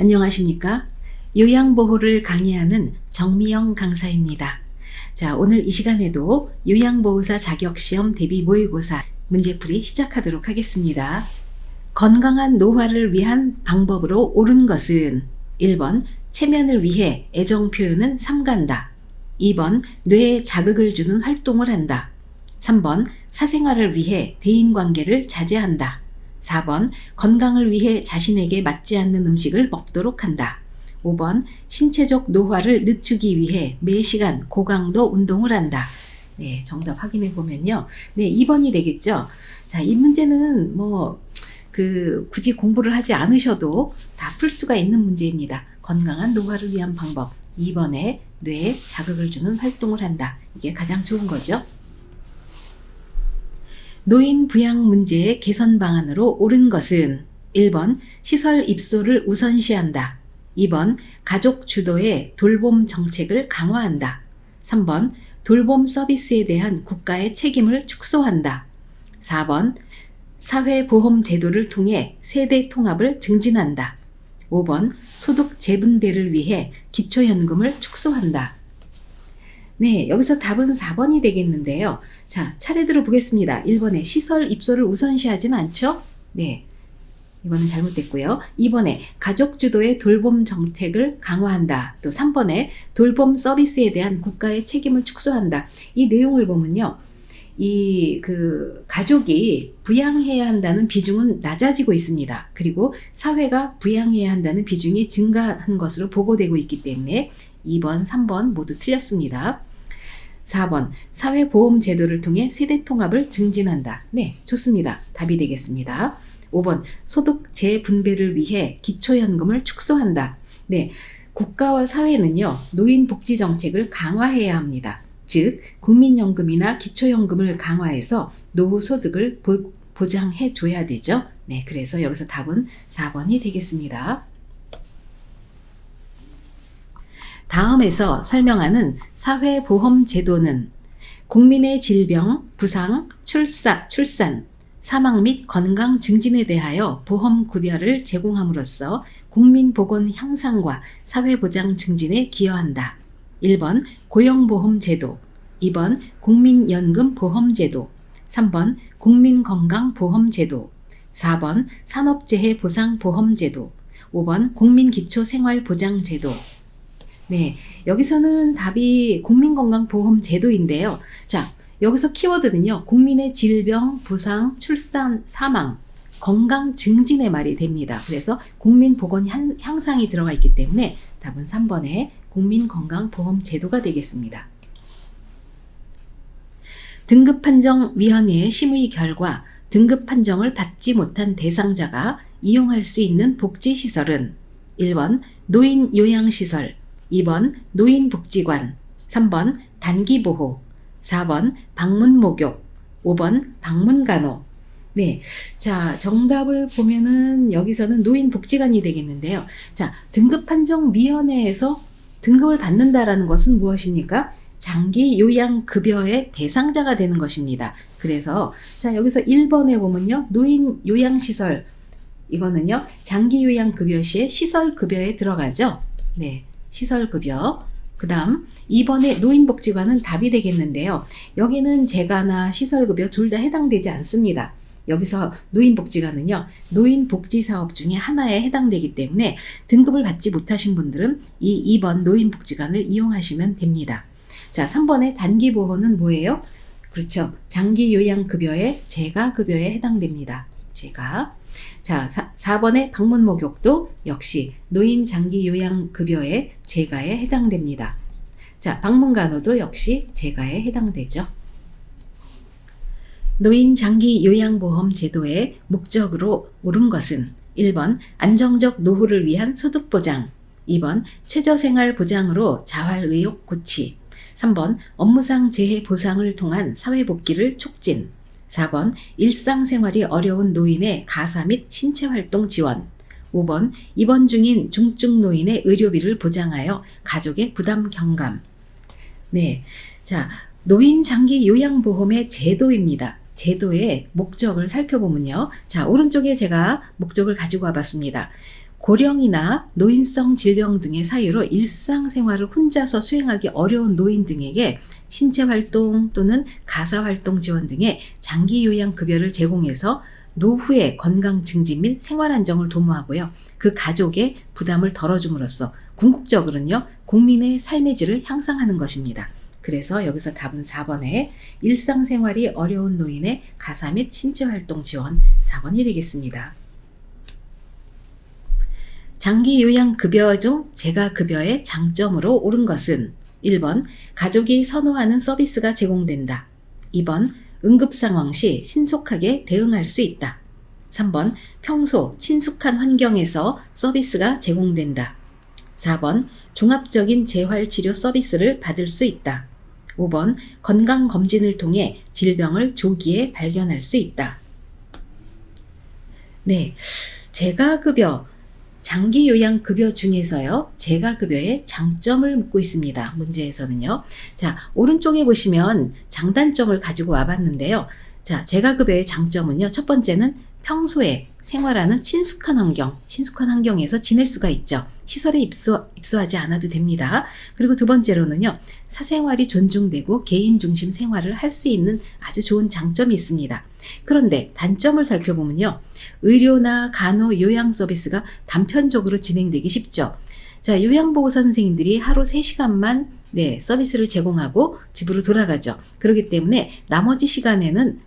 안녕하십니까? 요양보호를 강의하는 정미영 강사입니다. 자, 오늘 이 시간에도 요양보호사 자격시험 대비 모의고사 문제풀이 시작하도록 하겠습니다. 건강한 노화를 위한 방법으로 옳은 것은 1번 체면을 위해 애정 표현은 삼간다. 2번 뇌에 자극을 주는 활동을 한다. 3번 사생활을 위해 대인관계를 자제한다. 4번 건강을 위해 자신에게 맞지 않는 음식을 먹도록 한다. 5번 신체적 노화를 늦추기 위해 매시간 고강도 운동을 한다. 네, 정답 확인해 보면요. 네, 2번이 되겠죠. 자, 이 문제는 굳이 공부를 하지 않으셔도 다 풀 수가 있는 문제입니다. 건강한 노화를 위한 방법. 2번에 뇌에 자극을 주는 활동을 한다. 이게 가장 좋은 거죠. 노인 부양 문제의 개선 방안으로 옳은 것은 1번 시설 입소를 우선시한다. 2번 가족 주도의 돌봄 정책을 강화한다. 3번 돌봄 서비스에 대한 국가의 책임을 축소한다. 4번 사회보험 제도를 통해 세대 통합을 증진한다. 5번 소득 재분배를 위해 기초연금을 축소한다. 네, 여기서 답은 4번이 되겠는데요. 자, 차례대로 보겠습니다. 1번에 시설 입소를 우선시하진 않죠? 네, 이거는 잘못됐고요. 2번에 가족 주도의 돌봄 정책을 강화한다. 또 3번에 돌봄 서비스에 대한 국가의 책임을 축소한다. 이 내용을 보면요. 가족이 부양해야 한다는 비중은 낮아지고 있습니다. 그리고 사회가 부양해야 한다는 비중이 증가한 것으로 보고되고 있기 때문에 2번, 3번 모두 틀렸습니다. 4번 사회보험 제도를 통해 세대 통합을 증진한다. 네, 좋습니다. 답이 되겠습니다. 5번 소득 재분배를 위해 기초연금을 축소한다. 네, 국가와 사회는요 노인 복지 정책을 강화해야 합니다. 즉 국민연금이나 기초연금을 강화해서 노후 소득을 보장해 줘야 되죠. 네, 그래서 여기서 답은 4번이 되겠습니다. 다음에서 설명하는 사회보험 제도는 국민의 질병, 부상, 출산, 사망 및 건강 증진에 대하여 보험 급여를 제공함으로써 국민 보건 향상과 사회보장 증진에 기여한다. 1번 고용보험 제도, 2번 국민연금 보험 제도, 3번 국민건강보험 제도, 4번 산업재해 보상 보험 제도, 5번 국민기초생활보장 제도. 네, 여기서는 답이 국민건강보험 제도인데요. 자, 여기서 키워드는요. 국민의 질병, 부상, 출산, 사망, 건강 증진의 말이 됩니다. 그래서 국민보건 향상이 들어가 있기 때문에 답은 3번에 국민건강보험 제도가 되겠습니다. 등급판정위원회의 심의 결과 등급판정을 받지 못한 대상자가 이용할 수 있는 복지시설은 1번 노인요양시설, 2번 노인복지관, 3번 단기보호, 4번 방문목욕, 5번 방문간호. 네, 자, 정답을 보면은 여기서는 노인복지관이 되겠는데요. 자, 등급판정위원회에서 등급을 받는다라는 것은 무엇입니까? 장기요양급여의 대상자가 되는 것입니다. 그래서 자, 여기서 1번에 보면요. 노인요양시설, 이거는요. 장기요양급여 시에 시설급여에 들어가죠. 네, 시설급여. 그 다음 2번의 노인복지관은 답이 되겠는데요. 여기는 재가나 시설급여 둘 다 해당되지 않습니다. 여기서 노인복지관은요. 노인복지사업 중에 하나에 해당되기 때문에 등급을 받지 못하신 분들은 이 2번 노인복지관을 이용하시면 됩니다. 자, 3번의 단기보호는 뭐예요? 그렇죠. 장기요양급여의 재가급여에 해당됩니다. 재가. 자, 4번의 방문목욕도 역시 노인 장기요양급여의 재가에 해당됩니다. 자, 방문간호도 역시 재가에 해당되죠. 노인 장기요양보험 제도의 목적으로 옳은 것은 1번 안정적 노후를 위한 소득보장, 2번 최저생활 보장으로 자활의욕 고치, 3번 업무상 재해 보상을 통한 사회복귀를 촉진, 4번 일상생활이 어려운 노인의 가사 및 신체활동 지원, 5번 입원 중인 중증 노인의 의료비를 보장하여 가족의 부담 경감. 네, 자, 노인 장기 요양보험의 제도입니다. 제도의 목적을 살펴보면요. 자, 오른쪽에 제가 목적을 가지고 와봤습니다. 고령이나 노인성 질병 등의 사유로 일상생활을 혼자서 수행하기 어려운 노인 등에게 신체활동 또는 가사활동 지원 등의 장기 요양급여를 제공해서 노후의 건강 증진 및 생활 안정을 도모하고요. 그 가족의 부담을 덜어줌으로써 궁극적으로는요, 국민의 삶의 질을 향상하는 것입니다. 그래서 여기서 답은 4번에 일상생활이 어려운 노인의 가사 및 신체활동 지원 4번이 되겠습니다. 장기 요양급여 중 재가급여의 장점으로 옳은 것은 1번 가족이 선호하는 서비스가 제공된다. 2번 응급상황 시 신속하게 대응할 수 있다. 3번 평소 친숙한 환경에서 서비스가 제공된다. 4번 종합적인 재활치료 서비스를 받을 수 있다. 5번 건강검진을 통해 질병을 조기에 발견할 수 있다. 네, 재가급여 장기 요양급여 중에서요, 재가급여의 장점을 묻고 있습니다. 문제에서는요. 자, 오른쪽에 보시면 장단점을 가지고 와봤는데요. 자, 재가급여의 장점은요, 첫 번째는 평소에 생활하는 친숙한 환경에서 지낼 수가 있죠. 시설에 입소하지 않아도 됩니다. 그리고 두 번째로는요, 사생활이 존중되고 개인 중심 생활을 할 수 있는 아주 좋은 장점이 있습니다. 그런데 단점을 살펴보면요, 의료나 간호, 요양 서비스가 단편적으로 진행되기 쉽죠. 자, 요양보호사 선생님들이 하루 3시간만 서비스를 제공하고 집으로 돌아가죠. 그렇기 때문에 나머지 시간에는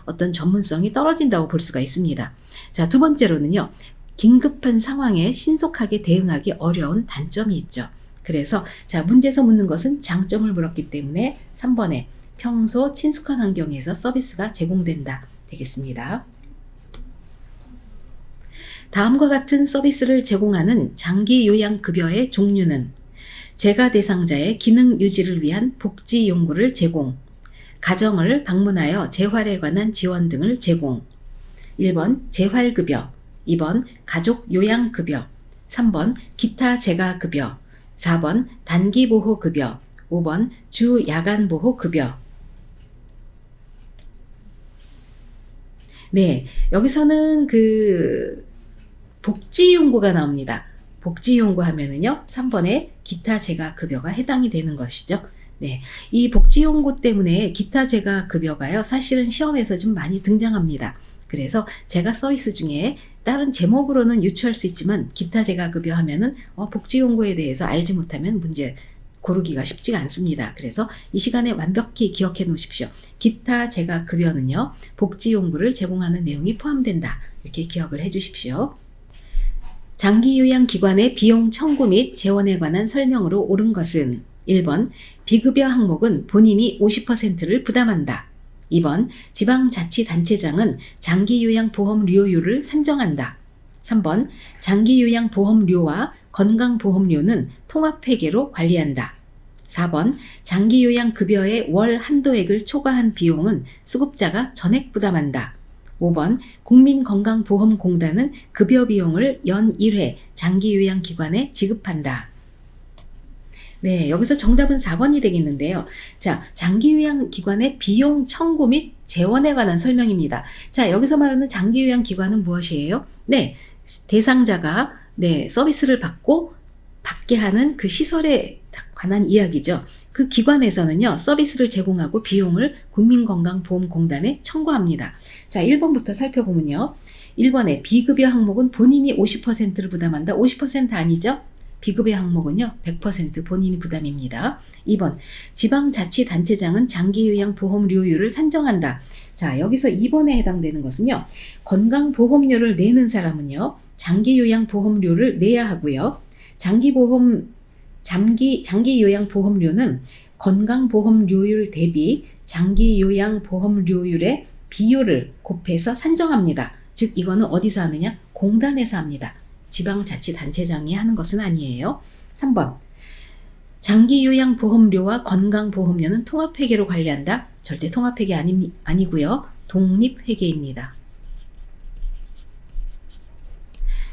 어떤 전문성이 떨어진다고 볼 수가 있습니다. 자, 두 번째로는요, 긴급한 상황에 신속하게 대응하기 어려운 단점이 있죠. 그래서 자, 문제에서 묻는 것은 장점을 물었기 때문에 3번에 평소 친숙한 환경에서 서비스가 제공된다 되겠습니다. 다음과 같은 서비스를 제공하는 장기 요양급여의 종류는 재가 대상자의 기능 유지를 위한 복지 용구를 제공, 가정을 방문하여 재활에 관한 지원 등을 제공. 1번 재활급여, 2번 가족 요양급여, 3번 기타 재가급여, 4번 단기보호급여, 5번 주 야간보호급여. 네, 여기서는 복지용구가 나옵니다. 복지용구 하면은요, 3번에 기타 재가급여가 해당이 되는 것이죠. 네, 이 복지용구 때문에 기타 재가급여가요, 사실은 시험에서 좀 많이 등장합니다. 그래서 재가 서비스 중에 다른 제목으로는 유추할 수 있지만 기타 재가급여 하면은 복지용구에 대해서 알지 못하면 문제 고르기가 쉽지가 않습니다. 그래서 이 시간에 완벽히 기억해 놓으십시오. 기타 재가급여는요, 복지용구를 제공하는 내용이 포함된다. 이렇게 기억을 해 주십시오. 장기요양기관의 비용 청구 및 재원에 관한 설명으로 옳은 것은 1번 비급여 항목은 본인이 50%를 부담한다. 2번 지방자치단체장은 장기요양보험료율을 산정한다. 3번 장기요양보험료와 건강보험료는 통합회계로 관리한다. 4번 장기요양급여의 월 한도액을 초과한 비용은 수급자가 전액 부담한다. 5번 국민건강보험공단은 급여 비용을 연 1회 장기요양기관에 지급한다. 네, 여기서 정답은 4번이 되겠는데요. 자, 장기요양기관의 비용 청구 및 재원에 관한 설명입니다. 자, 여기서 말하는 장기요양기관은 무엇이에요? 네, 대상자가 서비스를 받게 하는 그 시설에 관한 이야기죠. 그 기관에서는요, 서비스를 제공하고 비용을 국민건강보험공단에 청구합니다. 자, 1번부터 살펴보면요. 1번에 비급여 항목은 본인이 50%를 부담한다. 50% 아니죠? 비급여 항목은요, 100% 본인이 부담입니다. 2번, 지방자치단체장은 장기요양보험료율을 산정한다. 자, 여기서 2번에 해당되는 것은요, 건강보험료를 내는 사람은요, 장기요양보험료를 내야 하고요. 장기요양보험료는 건강보험료율 대비 장기요양보험료율의 비율을 곱해서 산정합니다. 즉 이거는 어디서 하느냐? 공단에서 합니다. 지방자치단체장이 하는 것은 아니에요. 3번 장기요양보험료와 건강보험료는 통합회계로 관리한다. 절대 통합회계 아니고요. 독립회계입니다.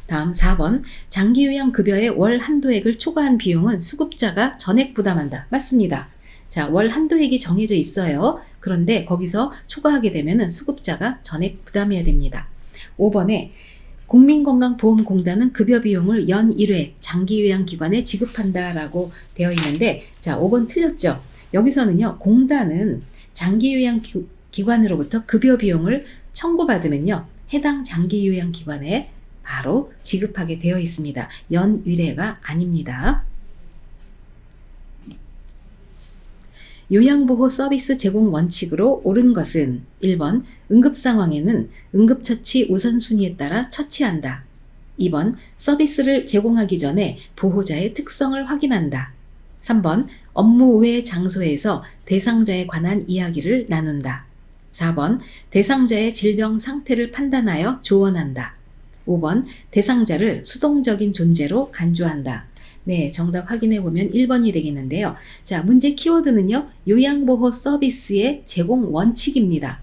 다음 4번 장기요양급여의 월 한도액을 초과한 비용은 수급자가 전액 부담한다. 맞습니다. 자, 월 한도액이 정해져 있어요. 그런데 거기서 초과하게 되면 수급자가 전액 부담해야 됩니다. 5번에 국민건강보험공단은 급여 비용을 연 1회 장기요양기관에 지급한다라고 되어 있는데, 자, 5번 틀렸죠. 여기서는요, 공단은 장기요양기관으로부터 급여 비용을 청구받으면요, 해당 장기요양기관에 바로 지급하게 되어 있습니다. 연 1회가 아닙니다. 요양보호 서비스 제공 원칙으로 옳은 것은 1번 응급상황에는 응급처치 우선순위에 따라 처치한다. 2번 서비스를 제공하기 전에 보호자의 특성을 확인한다. 3번 업무 외 장소에서 대상자에 관한 이야기를 나눈다. 4번 대상자의 질병 상태를 판단하여 조언한다. 5번 대상자를 수동적인 존재로 간주한다. 네, 정답 확인해 보면 1번이 되겠는데요. 자, 문제 키워드는요, 요양보호 서비스의 제공 원칙입니다.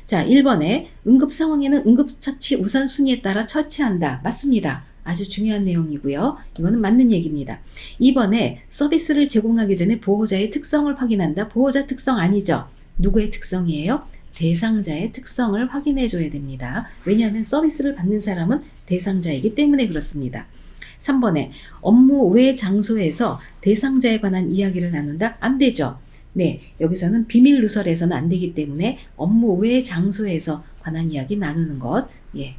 자, 1번에 응급 상황에는 응급처치 우선순위에 따라 처치한다. 맞습니다. 아주 중요한 내용이고요. 이거는 맞는 얘기입니다. 2번에 서비스를 제공하기 전에 보호자의 특성을 확인한다. 보호자 특성 아니죠? 누구의 특성이에요? 대상자의 특성을 확인해 줘야 됩니다. 왜냐하면 서비스를 받는 사람은 대상자이기 때문에 그렇습니다. 3번에 업무 외 장소에서 대상자에 관한 이야기를 나눈다? 안 되죠. 네, 여기서는 비밀 누설에서는 안 되기 때문에 업무 외 장소에서 관한 이야기 나누는 것,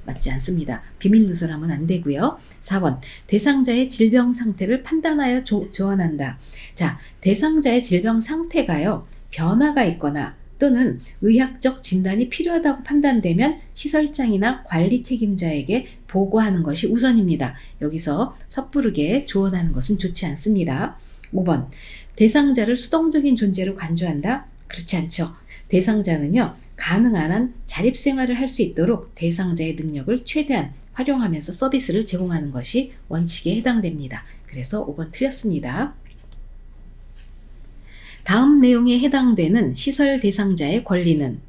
맞지 않습니다. 비밀 누설하면 안 되고요. 4번, 대상자의 질병 상태를 판단하여 조언한다. 자, 대상자의 질병 상태가요, 변화가 있거나 또는 의학적 진단이 필요하다고 판단되면 시설장이나 관리 책임자에게 보고하는 것이 우선입니다. 여기서 섣부르게 조언하는 것은 좋지 않습니다. 5번, 대상자를 수동적인 존재로 간주한다? 그렇지 않죠. 대상자는요, 가능한 한 자립생활을 할 수 있도록 대상자의 능력을 최대한 활용하면서 서비스를 제공하는 것이 원칙에 해당됩니다. 그래서 5번 틀렸습니다. 다음 내용에 해당되는 시설 대상자의 권리는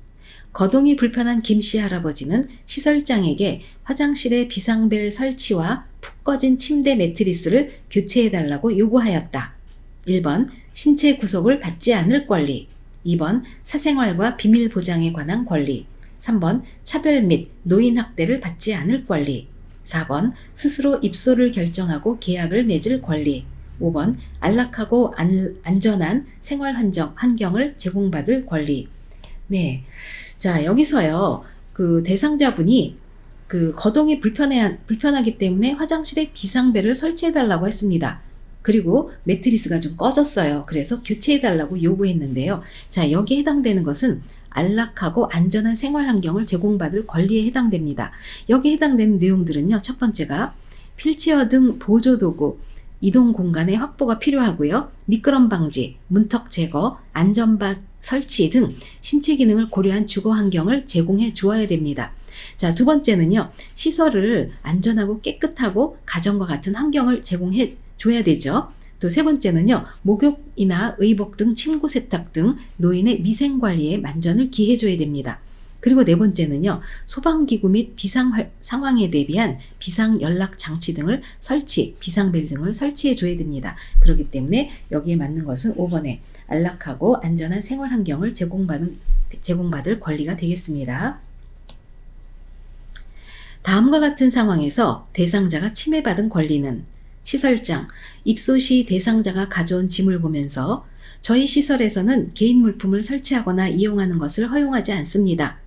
거동이 불편한 김씨 할아버지는 시설장에게 화장실에 비상벨 설치와 푹 꺼진 침대 매트리스를 교체해달라고 요구하였다. 1번 신체 구속을 받지 않을 권리, 2번 사생활과 비밀 보장에 관한 권리, 3번 차별 및 노인 학대를 받지 않을 권리, 4번 스스로 입소를 결정하고 계약을 맺을 권리, 5번 안락하고 안전한 생활 환경을 제공받을 권리. 네, 자, 여기서요, 그 대상자분이 그 거동이 불편하기 때문에 화장실에 비상벨을 설치해달라고 했습니다. 그리고 매트리스가 좀 꺼졌어요. 그래서 교체해달라고 요구했는데요. 자, 여기에 해당되는 것은 안락하고 안전한 생활 환경을 제공받을 권리에 해당됩니다. 여기에 해당되는 내용들은요, 첫 번째가 휠체어 등 보조도구, 이동 공간의 확보가 필요하고요. 미끄럼 방지, 문턱 제거, 안전바 설치 등 신체 기능을 고려한 주거 환경을 제공해 주어야 됩니다. 자, 두 번째는요, 시설을 안전하고 깨끗하고 가정과 같은 환경을 제공해 줘야 되죠. 또 세 번째는요, 목욕이나 의복 등 침구 세탁 등 노인의 미생 관리에 만전을 기해 줘야 됩니다. 그리고 네 번째는요, 소방기구 및 비상 상황에 대비한 비상 연락 장치 등을 비상벨 등을 설치해 줘야 됩니다. 그렇기 때문에 여기에 맞는 것은 5번에 안락하고 안전한 생활 환경을 제공받을 권리가 되겠습니다. 다음과 같은 상황에서 대상자가 침해받은 권리는 시설장, 입소 시 대상자가 가져온 짐을 보면서 저희 시설에서는 개인 물품을 설치하거나 이용하는 것을 허용하지 않습니다.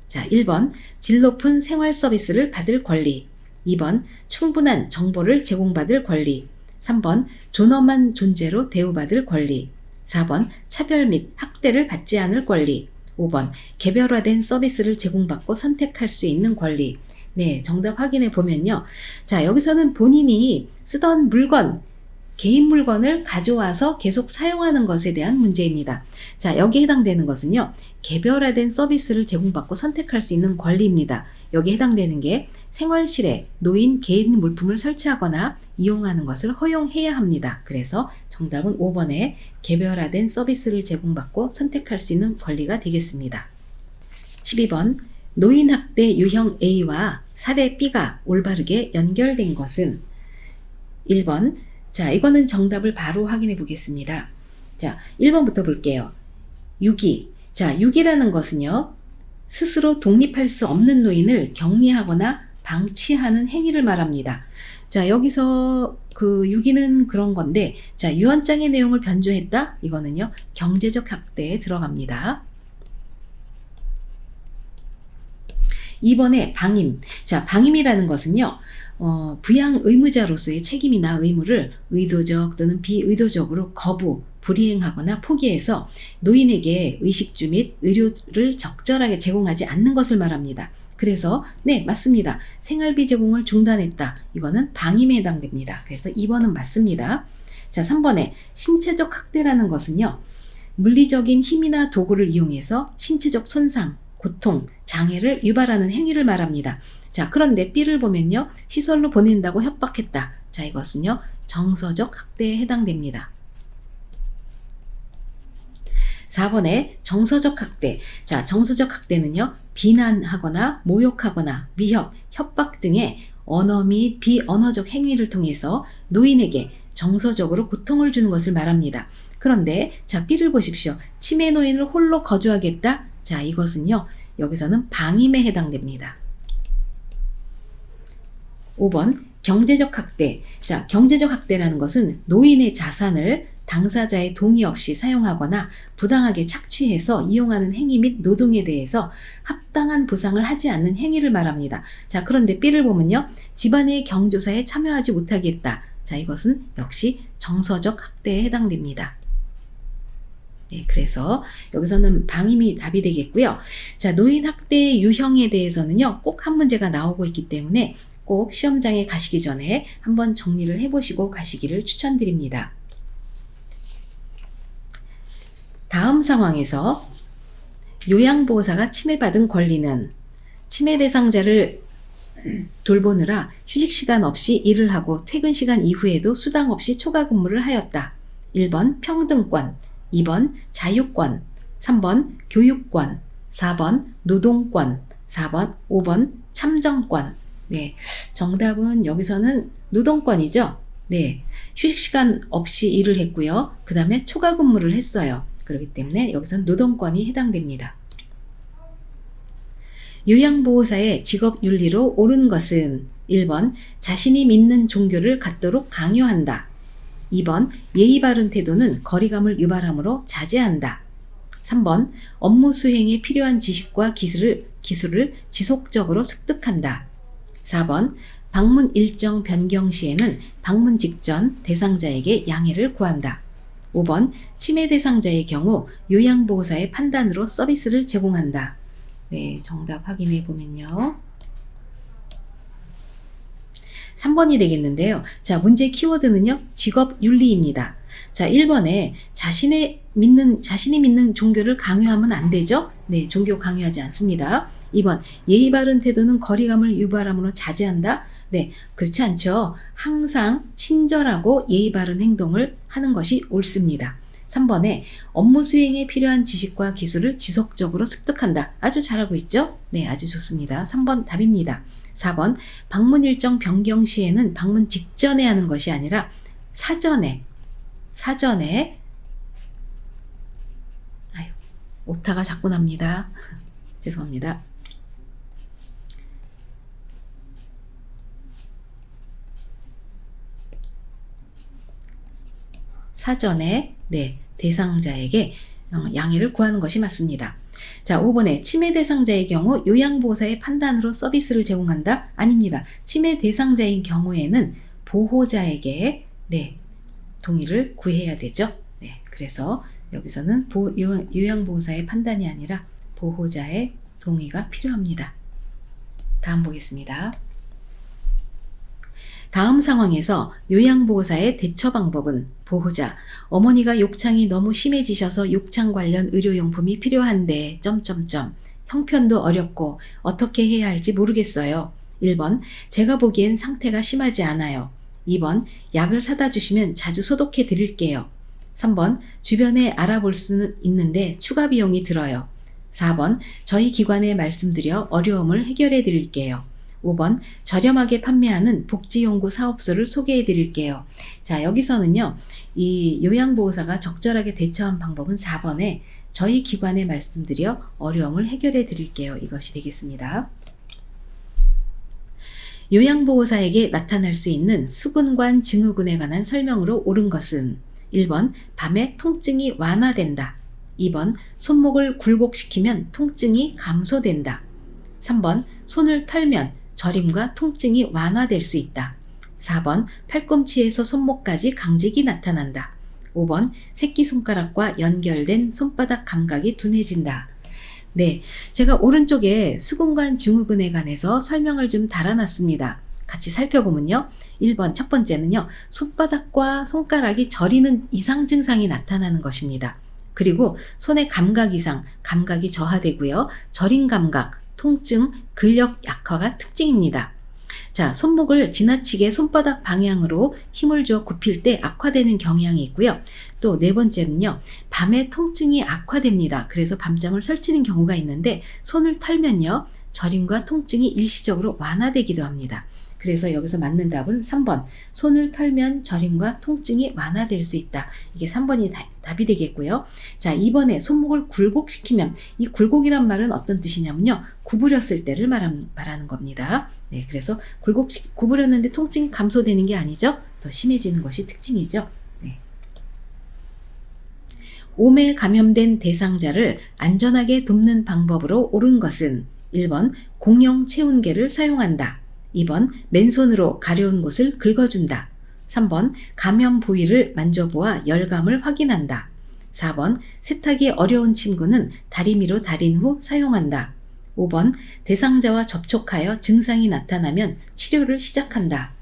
자, 1번 질 높은 생활 서비스를 받을 권리, 2번 충분한 정보를 제공받을 권리, 3번 존엄한 존재로 대우받을 권리, 4번 차별 및 학대를 받지 않을 권리, 5번 개별화된 서비스를 제공받고 선택할 수 있는 권리. 네, 정답 확인해 보면요. 자, 여기서는 본인이 쓰던 물건, 개인 물건을 가져와서 계속 사용하는 것에 대한 문제입니다. 자, 여기에 해당되는 것은요, 개별화된 서비스를 제공받고 선택할 수 있는 권리입니다. 여기에 해당되는 게 생활실에 노인 개인 물품을 설치하거나 이용하는 것을 허용해야 합니다. 그래서 정답은 5번에 개별화된 서비스를 제공받고 선택할 수 있는 권리가 되겠습니다. 12번 노인 학대 유형 A와 사례 B가 올바르게 연결된 것은 1번, 자, 이거는 정답을 바로 확인해 보겠습니다. 자, 1번부터 볼게요. 유기. 자, 유기라는 것은요, 스스로 독립할 수 없는 노인을 격리하거나 방치하는 행위를 말합니다. 자, 여기서 그 유기는 그런 건데, 자, 유언장의 내용을 변조했다? 이거는요, 경제적 학대에 들어갑니다. 2번에 방임. 자, 방임이라는 것은요, 부양 의무자로서의 책임이나 의무를 의도적 또는 비의도적으로 거부, 불이행하거나 포기해서 노인에게 의식주 및 의료를 적절하게 제공하지 않는 것을 말합니다. 그래서 네, 맞습니다. 생활비 제공을 중단했다. 이거는 방임에 해당됩니다. 그래서 2번은 맞습니다. 자, 3번에 신체적 학대라는 것은요, 물리적인 힘이나 도구를 이용해서 신체적 손상, 고통, 장애를 유발하는 행위를 말합니다. 자, 그런데 B를 보면요, 시설로 보낸다고 협박했다. 자, 이것은요, 정서적 학대에 해당됩니다. 4번에 정서적 학대. 자, 정서적 학대는요, 비난하거나 모욕하거나 위협, 협박 등의 언어 및 비언어적 행위를 통해서 노인에게 정서적으로 고통을 주는 것을 말합니다. 그런데 자, B를 보십시오. 치매 노인을 홀로 거주하겠다. 자, 이것은요, 여기서는 방임에 해당됩니다. 5번 경제적 학대. 자, 경제적 학대라는 것은 노인의 자산을 당사자의 동의 없이 사용하거나 부당하게 착취해서 이용하는 행위 및 노동에 대해서 합당한 보상을 하지 않는 행위를 말합니다. 자, 그런데 B를 보면요, 집안의 경조사에 참여하지 못하게 했다. 자, 이것은 역시 정서적 학대에 해당됩니다. 네, 그래서 여기서는 방임이 답이 되겠고요. 자, 노인 학대의 유형에 대해서는요, 꼭 한 문제가 나오고 있기 때문에 꼭 시험장에 가시기 전에 한번 정리를 해보시고 가시기를 추천드립니다. 다음 상황에서 요양보호사가 침해받은 권리는 침해 대상자를 돌보느라 휴식시간 없이 일을 하고 퇴근시간 이후에도 수당 없이 초과 근무를 하였다. 1번 평등권, 2번 자유권, 3번 교육권, 4번 노동권, 5번 참정권. 네, 정답은 여기서는 노동권이죠. 네, 휴식시간 없이 일을 했고요. 그 다음에 초과 근무를 했어요. 그렇기 때문에 여기서는 노동권이 해당됩니다. 요양보호사의 직업윤리로 옳은 것은 1번 자신이 믿는 종교를 갖도록 강요한다. 2번 예의 바른 태도는 거리감을 유발하므로 자제한다. 3번 업무 수행에 필요한 지식과 기술을 지속적으로 습득한다. 4번 방문 일정 변경 시에는 방문 직전 대상자에게 양해를 구한다. 5번 치매 대상자의 경우 요양보호사의 판단으로 서비스를 제공한다. 네, 정답 확인해 보면요, 3번이 되겠는데요. 자, 문제 키워드는요, 직업윤리입니다. 자, 1번에 자신이 믿는 종교를 강요하면 안 되죠? 네, 종교 강요하지 않습니다. 2번, 예의 바른 태도는 거리감을 유발함으로 자제한다? 네, 그렇지 않죠. 항상 친절하고 예의 바른 행동을 하는 것이 옳습니다. 3번에 업무 수행에 필요한 지식과 기술을 지속적으로 습득한다. 아주 잘하고 있죠? 네, 아주 좋습니다. 3번 답입니다. 4번 방문 일정 변경 시에는 방문 직전에 하는 것이 아니라 사전에 아유, 오타가 자꾸 납니다. 죄송합니다. 사전에 네, 대상자에게 양해를 구하는 것이 맞습니다. 자, 5번에 치매 대상자의 경우 요양보호사의 판단으로 서비스를 제공한다? 아닙니다. 치매 대상자인 경우에는 보호자에게 네, 동의를 구해야 되죠. 네, 그래서 여기서는 요양보호사의 판단이 아니라 보호자의 동의가 필요합니다. 다음 보겠습니다. 다음 상황에서 요양보호사의 대처 방법은 보호자, 어머니가 욕창이 너무 심해지셔서 욕창 관련 의료용품이 필요한데 형편도 어렵고 어떻게 해야 할지 모르겠어요. 1번, 제가 보기엔 상태가 심하지 않아요. 2번, 약을 사다 주시면 자주 소독해 드릴게요. 3번, 주변에 알아볼 수는 있는데 추가 비용이 들어요. 4번, 저희 기관에 말씀드려 어려움을 해결해 드릴게요. 5번, 저렴하게 판매하는 복지연구 사업소를 소개해 드릴게요. 자, 여기서는요, 이 요양보호사가 적절하게 대처한 방법은 4번에 저희 기관에 말씀드려 어려움을 해결해 드릴게요. 이것이 되겠습니다. 요양보호사에게 나타날 수 있는 수근관 증후군에 관한 설명으로 옳은 것은 1번 밤에 통증이 완화된다. 2번 손목을 굴곡시키면 통증이 감소된다. 3번 손을 털면 저림과 통증이 완화될 수 있다. 4번 팔꿈치에서 손목까지 강직이 나타난다. 5번 새끼손가락과 연결된 손바닥 감각이 둔해진다. 네, 제가 오른쪽에 수근관 증후군에 관해서 설명을 좀 달아놨습니다. 같이 살펴보면요. 1번 첫 번째는요. 손바닥과 손가락이 저리는 이상 증상이 나타나는 것입니다. 그리고 손의 감각 이상, 감각이 저하되고요. 저린 감각, 통증, 근력 약화가 특징입니다. 자, 손목을 지나치게 손바닥 방향으로 힘을 주어 굽힐 때 악화되는 경향이 있고요. 또 네 번째는요. 밤에 통증이 악화됩니다. 그래서 밤잠을 설치는 경우가 있는데 손을 털면요. 저림과 통증이 일시적으로 완화되기도 합니다. 그래서 여기서 맞는 답은 3번. 손을 털면 저림과 통증이 완화될 수 있다. 이게 3번이 답이 되겠고요. 자, 2번에 손목을 굴곡시키면 이 굴곡이란 말은 어떤 뜻이냐면요. 구부렸을 때를 말하는 겁니다. 네, 그래서 구부렸는데 통증이 감소되는 게 아니죠. 더 심해지는 것이 특징이죠. 네. 몸에 감염된 대상자를 안전하게 돕는 방법으로 옳은 것은 1번 공용 체온계를 사용한다. 2번 맨손으로 가려운 곳을 긁어준다. 3번 감염 부위를 만져보아 열감을 확인한다. 4번 세탁이 어려운 침구는 다리미로 다린 후 사용한다. 5번 대상자와 접촉하여 증상이 나타나면 치료를 시작한다.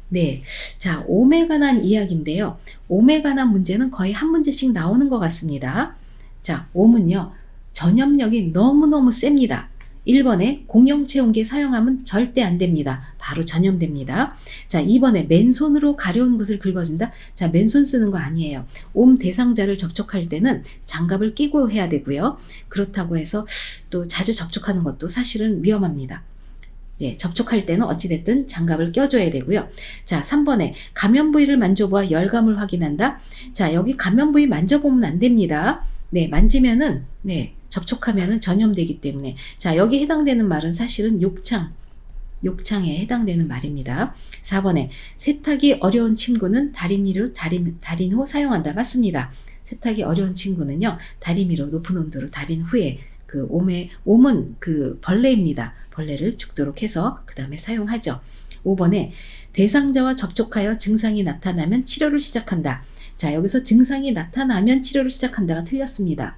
네, 자, 몸에 관한 이야기인데요. 몸에 관한 문제는 거의 한 문제씩 나오는 것 같습니다. 자, 몸은요. 전염력이 너무너무 셉니다. 1번에 공용체온계 사용하면 절대 안 됩니다. 바로 전염됩니다. 자, 2번에 맨손으로 가려운 곳을 긁어준다. 자, 맨손 쓰는 거 아니에요. 옴 대상자를 접촉할 때는 장갑을 끼고 해야 되고요. 그렇다고 해서 또 자주 접촉하는 것도 사실은 위험합니다. 예, 접촉할 때는 어찌됐든 장갑을 껴줘야 되고요. 자, 3번에 감염 부위를 만져보아 열감을 확인한다. 자, 여기 감염 부위 만져보면 안 됩니다. 네, 만지면은, 네, 접촉하면은 전염되기 때문에. 자, 여기 해당되는 말은 사실은 욕창에 해당되는 말입니다. 4번에 세탁이 어려운 침구는 다리미로 다린 후 사용한다. 맞습니다. 세탁이 어려운 침구는요, 다리미로 높은 온도로 다린 후에 그 옴은 그 벌레입니다. 벌레를 죽도록 해서 그 다음에 사용하죠. 5번에 대상자와 접촉하여 증상이 나타나면 치료를 시작한다. 자, 여기서 증상이 나타나면 치료를 시작한다가 틀렸습니다.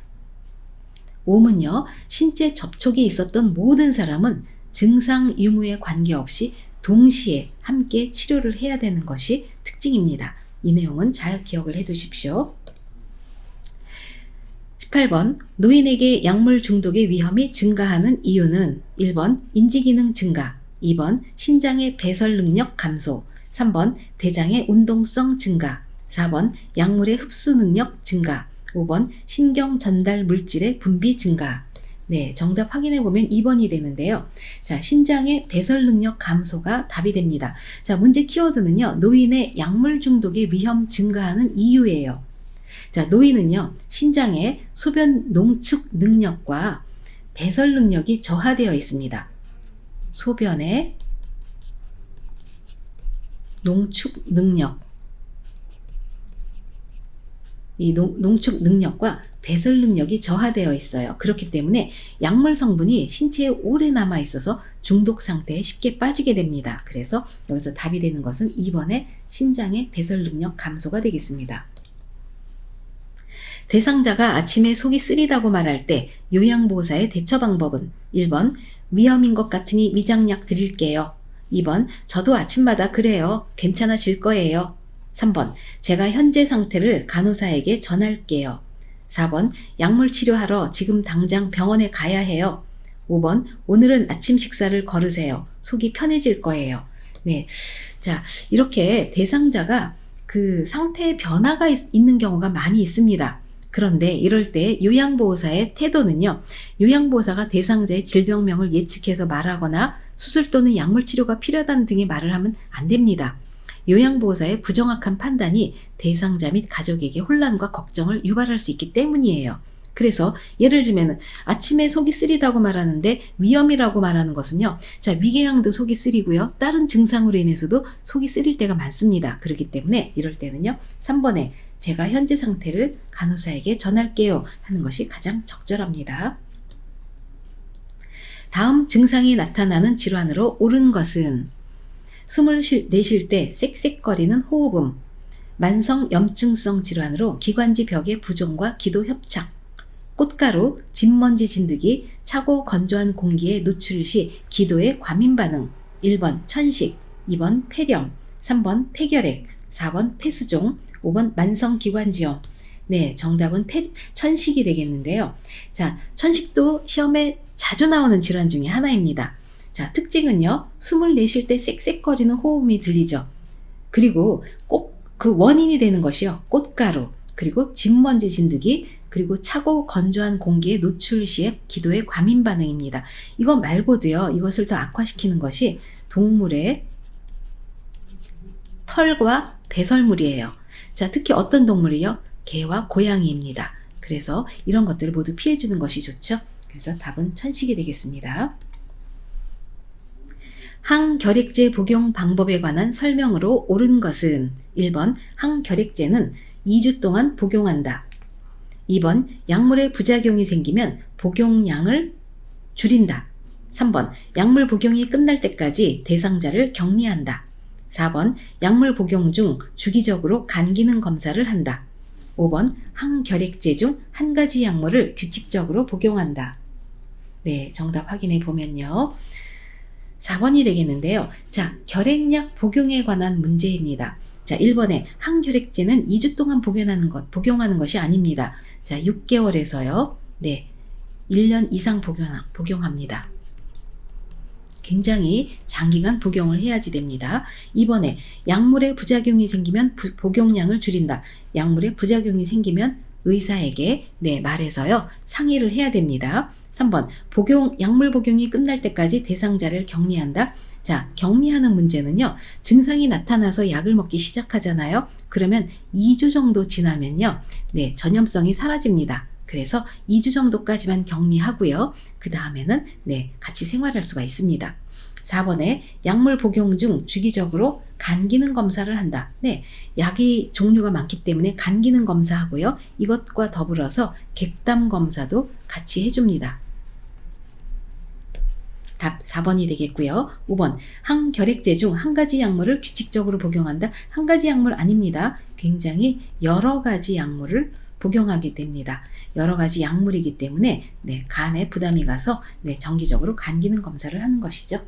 옴은요, 신체 접촉이 있었던 모든 사람은 증상 유무에 관계없이 동시에 함께 치료를 해야 되는 것이 특징입니다. 이 내용은 잘 기억을 해 두십시오. 18번 노인에게 약물 중독의 위험이 증가하는 이유는 1번 인지기능 증가, 2번 신장의 배설 능력 감소, 3번 대장의 운동성 증가, 4번 약물의 흡수 능력 증가, 5번 신경 전달 물질의 분비 증가. 네, 정답 확인해 보면 2번이 되는데요. 자, 신장의 배설 능력 감소가 답이 됩니다. 자, 문제 키워드는요. 노인의 약물 중독의 위험 증가하는 이유예요. 자, 노인은요. 신장의 소변 농축 능력과 배설 능력이 저하되어 있습니다. 소변의 농축 능력, 이 농축 능력과 배설 능력이 저하되어 있어요. 그렇기 때문에 약물 성분이 신체에 오래 남아 있어서 중독 상태에 쉽게 빠지게 됩니다. 그래서 여기서 답이 되는 것은 2번의 신장의 배설 능력 감소가 되겠습니다. 대상자가 아침에 속이 쓰리다고 말할 때 요양보호사의 대처 방법은 1번 위험인 것 같으니 위장약 드릴게요. 2번 저도 아침마다 그래요. 괜찮아질 거예요. 3번 제가 현재 상태를 간호사에게 전할게요. 4번 약물 치료하러 지금 당장 병원에 가야 해요. 5번 오늘은 아침 식사를 거르세요. 속이 편해질 거예요. 네, 자, 이렇게 대상자가 그 상태의 변화가 있는 경우가 많이 있습니다. 그런데 이럴 때 요양보호사의 태도는요. 요양보호사가 대상자의 질병명을 예측해서 말하거나 수술 또는 약물 치료가 필요하다는 등의 말을 하면 안 됩니다. 요양보호사의 부정확한 판단이 대상자 및 가족에게 혼란과 걱정을 유발할 수 있기 때문이에요. 그래서 예를 들면 아침에 속이 쓰리다고 말하는데 위염이라고 말하는 것은요. 자, 위궤양도 속이 쓰리고요. 다른 증상으로 인해서도 속이 쓰릴 때가 많습니다. 그렇기 때문에 이럴 때는요. 3번에 제가 현재 상태를 간호사에게 전할게요 하는 것이 가장 적절합니다. 다음 증상이 나타나는 질환으로 옳은 것은 숨을 내쉴 때 쌕쌕거리는 호흡음, 만성 염증성 질환으로 기관지 벽의 부종과 기도 협착, 꽃가루, 진먼지 진드기, 차고 건조한 공기에 노출 시 기도의 과민 반응, 1번 천식, 2번 폐렴, 3번 폐결핵, 4번 폐수종, 5번 만성 기관지염. 네, 정답은 천식이 되겠는데요. 자, 천식도 시험에 자주 나오는 질환 중에 하나입니다. 자, 특징은요. 숨을 내쉴 때 쌕쌕거리는 호흡이 들리죠. 그리고 꼭 그 원인이 되는 것이요. 꽃가루, 그리고 진먼지 진드기, 그리고 차고 건조한 공기에 노출 시의 기도의 과민 반응입니다. 이거 말고도요. 이것을 더 악화시키는 것이 동물의 털과 배설물이에요. 자, 특히 어떤 동물이요? 개와 고양이입니다. 그래서 이런 것들을 모두 피해주는 것이 좋죠. 그래서 답은 천식이 되겠습니다. 항결핵제 복용 방법에 관한 설명으로 옳은 것은 1번 항결핵제는 2주 동안 복용한다. 2번 약물의 부작용이 생기면 복용량을 줄인다. 3번 약물 복용이 끝날 때까지 대상자를 격리한다. 4번 약물 복용 중 주기적으로 간 기능 검사를 한다. 5번 항결핵제 중 한 가지 약물을 규칙적으로 복용한다. 네, 정답 확인해 보면요. 4번이 되겠는데요. 자, 결핵약 복용에 관한 문제입니다. 자, 1번에 항결핵제는 2주 동안 복용하는 것이 아닙니다. 자, 6개월에서요. 네, 1년 이상 복용합니다. 굉장히 장기간 복용을 해야지 됩니다. 2번에 약물의 부작용이 생기면 복용량을 줄인다. 약물의 부작용이 생기면 의사에게 말해서요. 상의를 해야 됩니다. 3번 약물 복용이 끝날 때까지 대상자를 격리한다. 자, 격리하는 문제는요. 증상이 나타나서 약을 먹기 시작하잖아요. 그러면 2주 정도 지나면요. 전염성이 사라집니다. 그래서 2주 정도까지만 격리하고요. 그 다음에는 같이 생활할 수가 있습니다. 4번에 약물 복용 중 주기적으로 간 기능 검사를 한다. 약이 종류가 많기 때문에 간 기능 검사하고요. 이것과 더불어서 객담 검사도 같이 해줍니다. 답 4번이 되겠고요. 5번 항결핵제 중 한 가지 약물을 규칙적으로 복용한다. 한 가지 약물 아닙니다. 굉장히 여러 가지 약물을 복용하게 됩니다. 여러 가지 약물이기 때문에 간에 부담이 가서 정기적으로 간 기능 검사를 하는 것이죠.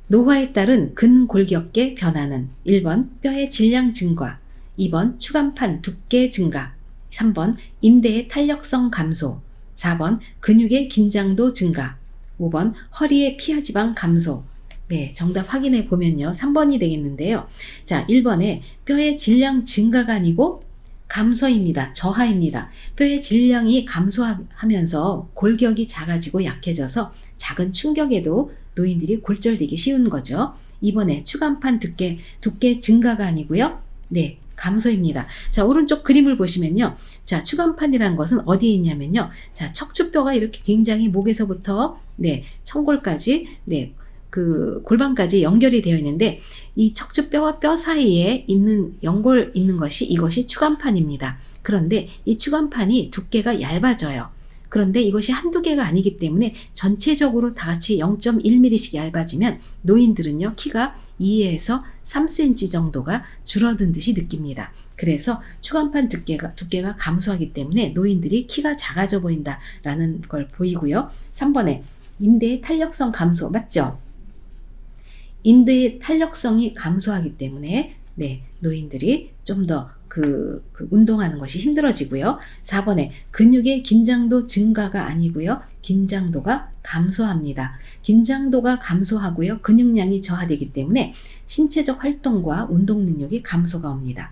노화에 따른 근골격계 변화는 1번 뼈의 질량 증가, 2번 추간판 두께 증가, 3번 인대의 탄력성 감소, 4번 근육의 긴장도 증가, 5번 허리의 피하지방 감소. 정답 확인해 보면요. 3번이 되겠는데요. 자, 1번에 뼈의 질량 증가가 아니고 감소입니다. 저하입니다. 뼈의 질량이 감소하면서 골격이 작아지고 약해져서 작은 충격에도 노인들이 골절되기 쉬운 거죠. 이번에 추간판 두께 증가가 아니고요. 감소입니다. 자, 오른쪽 그림을 보시면요. 자, 추간판이란 것은 어디에 있냐면요. 자, 척추뼈가 이렇게 굉장히 목에서부터 청골까지 그 골반까지 연결이 되어 있는데 이 척추뼈와 뼈 사이에 있는 연골 있는 이것이 추간판입니다. 그런데 이 추간판이 두께가 얇아져요. 그런데 이것이 한두 개가 아니기 때문에 전체적으로 다 같이 0.1mm씩 얇아지면 노인들은요, 키가 2에서 3cm 정도가 줄어든 듯이 느낍니다. 그래서 추간판 두께가 감소하기 때문에 노인들이 키가 작아져 보인다라는 걸 보이고요. 3번에 인대의 탄력성 감소, 맞죠? 인대의 탄력성이 감소하기 때문에 노인들이 좀 더 운동하는 것이 힘들어지고요. 4번에 근육의 긴장도 증가가 아니고요. 긴장도가 감소합니다. 긴장도가 감소하고요. 근육량이 저하되기 때문에 신체적 활동과 운동 능력이 감소가 옵니다.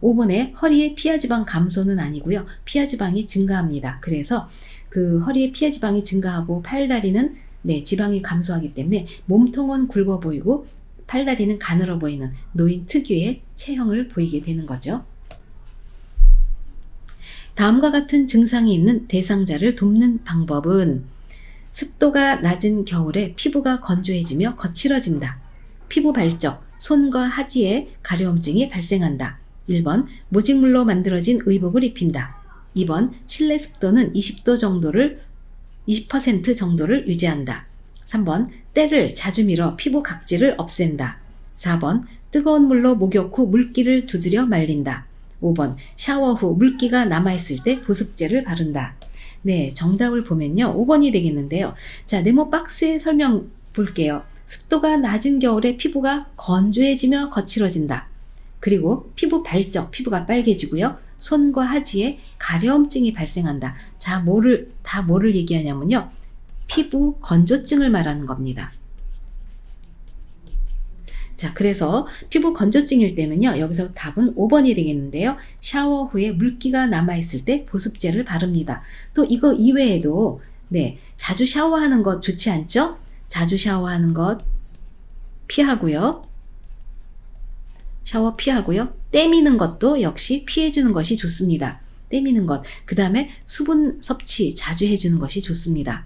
5번에 허리의 피하지방 감소는 아니고요. 피하지방이 증가합니다. 그래서 그 허리의 피하지방이 증가하고 팔다리는 지방이 감소하기 때문에 몸통은 굵어 보이고 팔다리는 가늘어 보이는 노인 특유의 체형을 보이게 되는 거죠. 다음과 같은 증상이 있는 대상자를 돕는 방법은 습도가 낮은 겨울에 피부가 건조해지며 거칠어진다. 피부 발적, 손과 하지에 가려움증이 발생한다. 1번 모직물로 만들어진 의복을 입힌다. 2번 실내 습도는 20% 정도를 유지한다. 3번 때를 자주 밀어 피부 각질을 없앤다. 4번 뜨거운 물로 목욕 후 물기를 두드려 말린다. 5번 샤워 후 물기가 남아있을 때 보습제를 바른다. 네, 정답을 보면요 5번이 되겠는데요. 자, 네모 박스의 설명 볼게요. 습도가 낮은 겨울에 피부가 건조해지며 거칠어진다. 그리고 피부 발적, 피부가 빨개지고요. 손과 하지에 가려움증이 발생한다. 자, 뭐를 얘기하냐면요. 피부 건조증을 말하는 겁니다. 자, 그래서 피부 건조증일 때는요. 여기서 답은 5번이 되겠는데요. 샤워 후에 물기가 남아있을 때 보습제를 바릅니다. 또 이거 이외에도 자주 샤워하는 것 좋지 않죠? 자주 샤워하는 것 피하고요. 샤워 피하고요. 떼미는 것도 역시 피해주는 것이 좋습니다. 떼미는 것. 그 다음에 수분 섭취 자주 해주는 것이 좋습니다.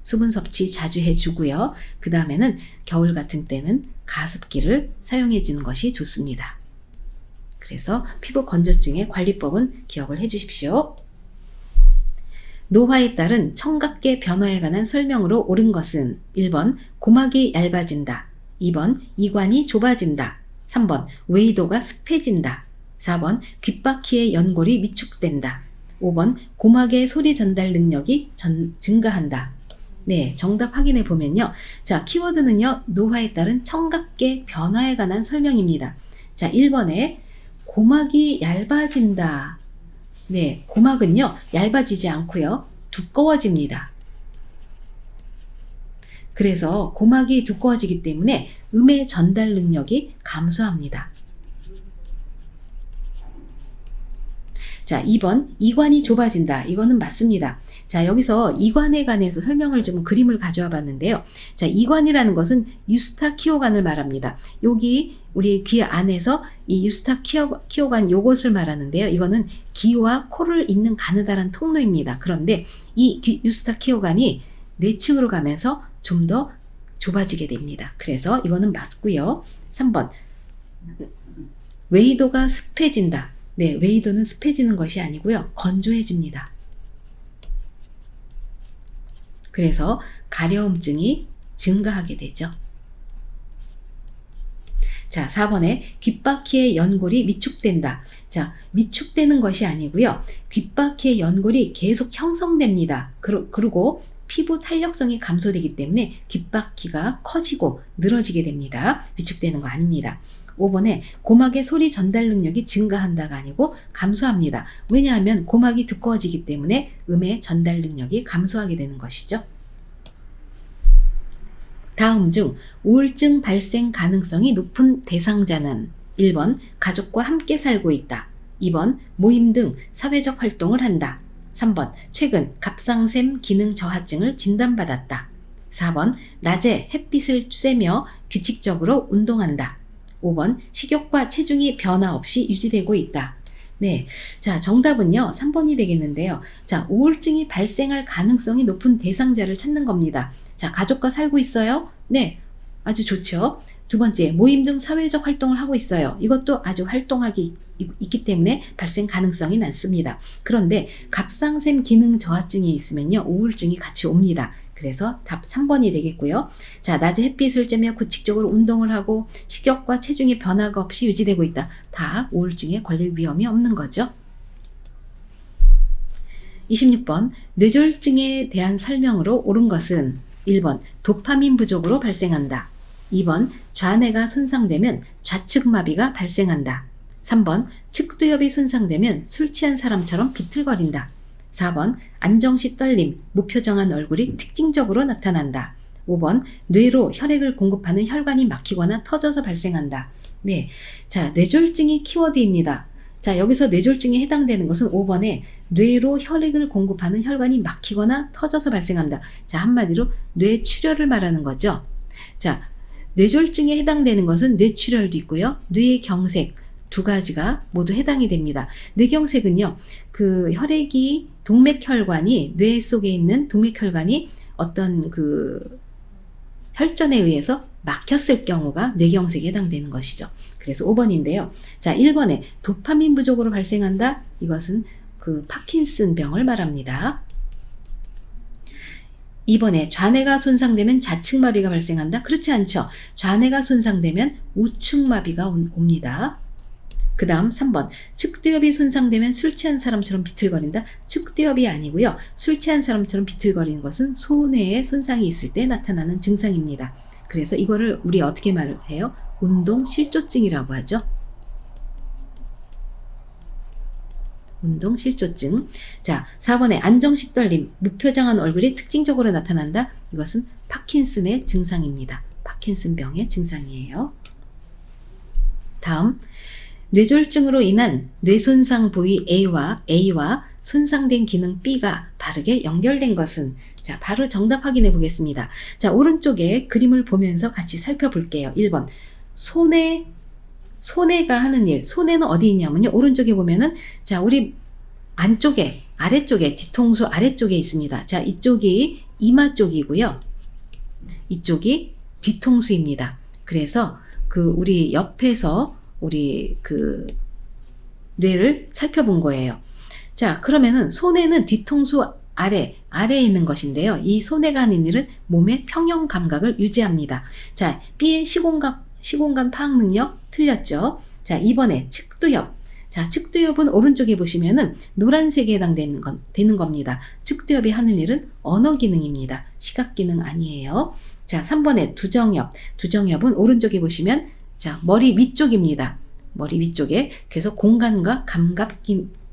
수분 섭취 자주 해주고요. 그 다음에는 겨울 같은 때는 가습기를 사용해 주는 것이 좋습니다. 그래서 피부 건조증의 관리법은 기억을 해 주십시오. 노화에 따른 청각계 변화에 관한 설명으로 옳은 것은 1번 고막이 얇아진다. 2번 이관이 좁아진다. 3번 외이도가 습해진다. 4번 귓바퀴의 연골이 위축된다. 5번 고막의 소리 전달 능력이 증가한다. 네, 정답 확인해 보면요. 자, 키워드는요. 노화에 따른 청각계 변화에 관한 설명입니다. 자, 1번에 고막이 얇아진다. 네, 고막은요. 얇아지지 않고요. 두꺼워집니다. 그래서 고막이 두꺼워지기 때문에 음의 전달 능력이 감소합니다. 자, 2번 이관이 좁아진다. 이거는 맞습니다. 자, 여기서 이관에 관해서 설명을 좀 그림을 가져와 봤는데요. 자, 이관이라는 것은 유스타키오관을 말합니다. 여기 우리 귀 안에서 이 유스타키오관 요것을 말하는데요. 이거는 귀와 코를 잇는 가느다란 통로입니다. 그런데 이 유스타키오관이 내층으로 가면서 좀 더 좁아지게 됩니다. 그래서 이거는 맞고요. 3번 외이도가 습해진다. 네, 외이도는 습해지는 것이 아니고요. 건조해집니다. 그래서 가려움증이 증가하게 되죠. 자, 4번에 귓바퀴의 연골이 위축된다. 자, 위축되는 것이 아니고요. 귓바퀴의 연골이 계속 형성됩니다. 그리고 피부 탄력성이 감소되기 때문에 귓바퀴가 커지고 늘어지게 됩니다. 위축되는 거 아닙니다. 5번에 고막의 소리 전달 능력이 증가한다가 아니고 감소합니다. 왜냐하면 고막이 두꺼워지기 때문에 음의 전달 능력이 감소하게 되는 것이죠. 다음 중 우울증 발생 가능성이 높은 대상자는 1번 가족과 함께 살고 있다. 2번 모임 등 사회적 활동을 한다. 3번 최근 갑상샘 기능 저하증을 진단받았다. 4번 낮에 햇빛을 쐬며 규칙적으로 운동한다. 5번 식욕과 체중이 변화 없이 유지되고 있다. 네, 자, 정답은요 3번이 되겠는데요. 자, 우울증이 발생할 가능성이 높은 대상자를 찾는 겁니다. 자, 가족과 살고 있어요? 네, 아주 좋죠. 두 번째, 모임 등 사회적 활동을 하고 있어요. 이것도 아주 활동하기 있기 때문에 발생 가능성이 낮습니다. 그런데 갑상샘 기능 저하증이 있으면요 우울증이 같이 옵니다. 그래서 답 3번이 되겠고요. 자, 낮에 햇빛을 쬐며 규칙적으로 운동을 하고 식욕과 체중의 변화가 없이 유지되고 있다. 다 우울증에 걸릴 위험이 없는 거죠. 26번 뇌졸중에 대한 설명으로 옳은 것은 1번 도파민 부족으로 발생한다. 2번 좌뇌가 손상되면 좌측마비가 발생한다. 3번 측두엽이 손상되면 술 취한 사람처럼 비틀거린다. 4번 안정시 떨림, 무표정한 얼굴이 특징적으로 나타난다. 5번 뇌로 혈액을 공급하는 혈관이 막히거나 터져서 발생한다. 네, 자, 뇌졸중이 키워드입니다. 자, 여기서 뇌졸중에 해당되는 것은 5번에 뇌로 혈액을 공급하는 혈관이 막히거나 터져서 발생한다. 자, 한마디로 뇌출혈을 말하는 거죠. 자, 뇌졸중에 해당되는 것은 뇌출혈도 있고요. 뇌경색, 두 가지가 모두 해당이 됩니다. 뇌경색은요, 그 혈액이 동맥혈관이 뇌 속에 있는 동맥혈관이 어떤 그 혈전에 의해서 막혔을 경우가 뇌경색에 해당되는 것이죠. 그래서 5번인데요. 자, 1번에 도파민 부족으로 발생한다. 이것은 그 파킨슨 병을 말합니다. 2번에 좌뇌가 손상되면 좌측마비가 발생한다. 그렇지 않죠. 좌뇌가 손상되면 우측마비가 옵니다. 그 다음 3번 측두엽이 손상되면 술 취한 사람처럼 비틀거린다. 측두엽이 아니고요. 술 취한 사람처럼 비틀거리는 것은 소뇌에 손상이 있을 때 나타나는 증상입니다. 그래서 이거를 우리 어떻게 말을 해요? 운동실조증이라고 하죠. 운동실조증. 자, 4번에 안정시떨림, 무표정한 얼굴이 특징적으로 나타난다. 이것은 파킨슨의 증상입니다. 파킨슨병의 증상이에요. 다음, 뇌졸중으로 인한 뇌손상 부위 A와 손상된 기능 B가 바르게 연결된 것은, 자, 바로 정답 확인해 보겠습니다. 자, 오른쪽에 그림을 보면서 같이 살펴볼게요. 1번, 소뇌가 하는 일, 소뇌는 어디 있냐면요. 오른쪽에 보면은, 자, 우리 안쪽에, 아래쪽에, 뒤통수 아래쪽에 있습니다. 자, 이쪽이 이마 쪽이고요. 이쪽이 뒤통수입니다. 그래서 그 우리 옆에서 우리 그 뇌를 살펴본 거예요. 자, 그러면은 소뇌는 뒤통수 아래에 있는 것인데요. 이 소뇌가 하는 일은 몸의 평형 감각을 유지합니다. 자, B의 시공간 파악 능력 틀렸죠. 자, 2번에 측두엽. 자, 측두엽은 오른쪽에 보시면은 노란색에 해당되는 되는 겁니다. 측두엽이 하는 일은 언어 기능입니다. 시각 기능 아니에요. 자, 3번에 두정엽. 두정엽은 오른쪽에 보시면, 자, 머리 위쪽입니다. 머리 위쪽에. 그래서 공간과 감각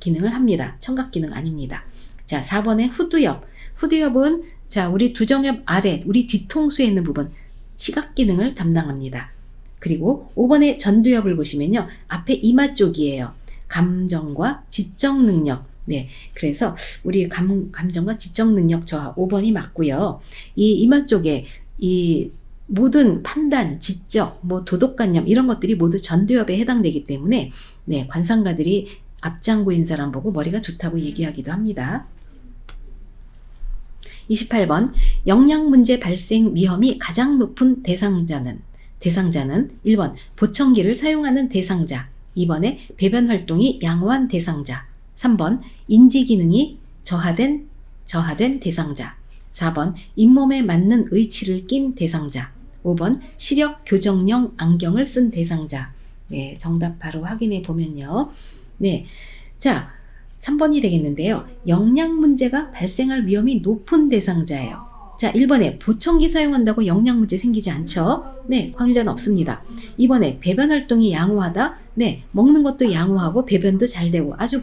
기능을 합니다. 청각 기능 아닙니다. 자, 4번에 후두엽. 후두엽은, 자, 우리 두정엽 아래, 우리 뒤통수에 있는 부분, 시각 기능을 담당합니다. 그리고 5번의 전두엽을 보시면요. 앞에 이마 쪽이에요. 감정과 지적 능력. 네. 그래서 우리 감정과 지적 능력 저하 5번이 맞고요. 이 이마 쪽에 이 모든 판단, 지적, 뭐 도덕관념 이런 것들이 모두 전두엽에 해당되기 때문에, 네, 관상가들이 앞장구인 사람 보고 머리가 좋다고 얘기하기도 합니다. 28번 영양 문제 발생 위험이 가장 높은 대상자는 1번 보청기를 사용하는 대상자, 2번에 배변 활동이 양호한 대상자, 3번 인지 기능이 저하된 대상자, 4번 잇몸에 맞는 의치를 낀 대상자, 5번 시력 교정용 안경을 쓴 대상자. 네, 정답 바로 확인해 보면요. 네, 자, 3번이 되겠는데요. 영양 문제가 발생할 위험이 높은 대상자예요. 자, 1번에 보청기 사용한다고 영양 문제 생기지 않죠? 네, 관련 없습니다. 2번에 배변 활동이 양호하다. 네, 먹는 것도 양호하고 배변도 잘 되고 아주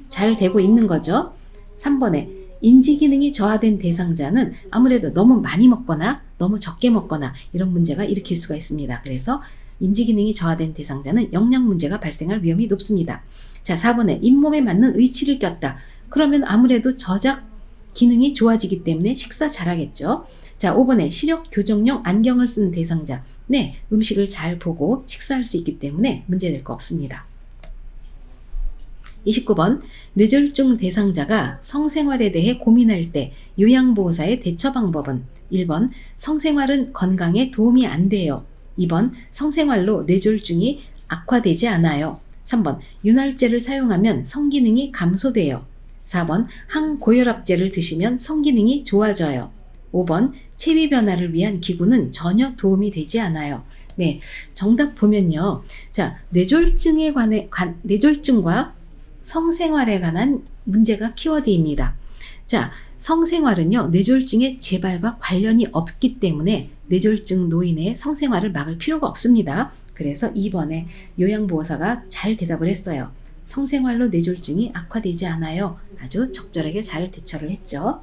잘 되고 있는 거죠. 3번에 인지 기능이 저하된 대상자는 아무래도 너무 많이 먹거나 너무 적게 먹거나 이런 문제가 일으킬 수가 있습니다. 그래서 인지 기능이 저하된 대상자는 영양 문제가 발생할 위험이 높습니다. 자, 4번에 잇몸에 맞는 의치를 꼈다. 그러면 아무래도 저작 기능이 좋아지기 때문에 식사 잘하겠죠. 자, 5번에 시력 교정용 안경을 쓴 대상자. 네, 음식을 잘 보고 식사할 수 있기 때문에 문제될 거 없습니다. 29번 뇌졸중 대상자가 성생활에 대해 고민할 때 요양보호사의 대처 방법은 1번 성생활은 건강에 도움이 안 돼요. 2번 성생활로 뇌졸중이 악화되지 않아요. 3번 윤활제를 사용하면 성기능이 감소돼요. 4번 항고혈압제를 드시면 성기능이 좋아져요. 5번 체위 변화를 위한 기구는 전혀 도움이 되지 않아요. 네, 정답 보면요. 자, 뇌졸중과 성생활에 관한 문제가 키워드입니다. 자, 성생활은요, 뇌졸중의 재발과 관련이 없기 때문에 뇌졸중 노인의 성생활을 막을 필요가 없습니다. 그래서 2번에 요양보호사가 잘 대답을 했어요. 성생활로 뇌졸중이 악화되지 않아요. 아주 적절하게 잘 대처를 했죠.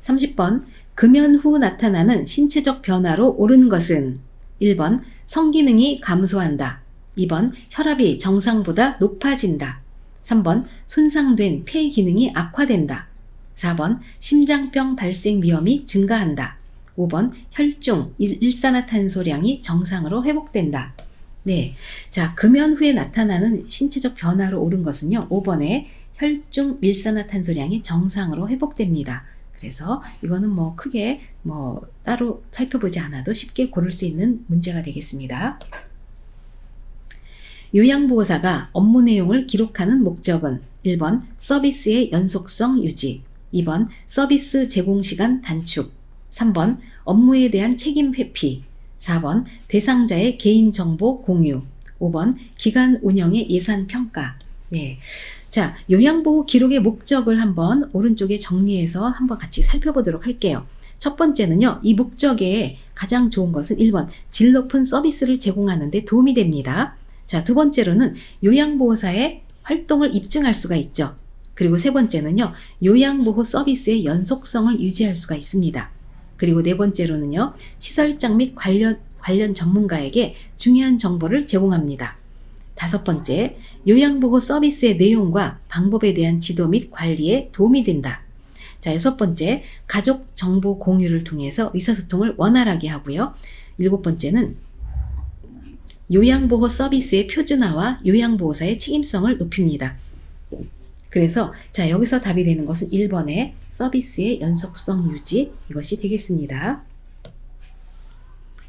30번 금연 후 나타나는 신체적 변화로 옳은 것은 1번 성기능이 감소한다. 2번 혈압이 정상보다 높아진다. 3번 손상된 폐 기능이 악화된다. 4번 심장병 발생 위험이 증가한다. 5번 혈중 일산화탄소량이 정상으로 회복된다. 네. 자, 금연 후에 나타나는 신체적 변화로 옳은 것은요. 5번에 혈중 일산화탄소량이 정상으로 회복됩니다. 그래서 이거는 뭐 크게 뭐 따로 살펴보지 않아도 쉽게 고를 수 있는 문제가 되겠습니다. 요양보호사가 업무 내용을 기록하는 목적은 1번 서비스의 연속성 유지, 2번 서비스 제공 시간 단축, 3번 업무에 대한 책임 회피, 4번 대상자의 개인정보 공유, 5번 기관 운영의 예산 평가. 네. 자, 요양보호 기록의 목적을 한번 오른쪽에 정리해서 한번 같이 살펴보도록 할게요. 첫 번째는요, 이 목적에 가장 좋은 것은 1번 질 높은 서비스를 제공하는 데 도움이 됩니다. 자, 두 번째로는 요양보호사의 활동을 입증할 수가 있죠. 그리고 세 번째는요, 요양보호 서비스의 연속성을 유지할 수가 있습니다. 그리고 네 번째로는요, 시설장 및 관련 전문가에게 중요한 정보를 제공합니다. 다섯 번째, 요양보호 서비스의 내용과 방법에 대한 지도 및 관리에 도움이 된다. 자, 여섯 번째, 가족 정보 공유를 통해서 의사소통을 원활하게 하고요. 일곱 번째는 요양보호 서비스의 표준화와 요양보호사의 책임성을 높입니다. 그래서 자, 여기서 답이 되는 것은 1번의 서비스의 연속성 유지, 이것이 되겠습니다.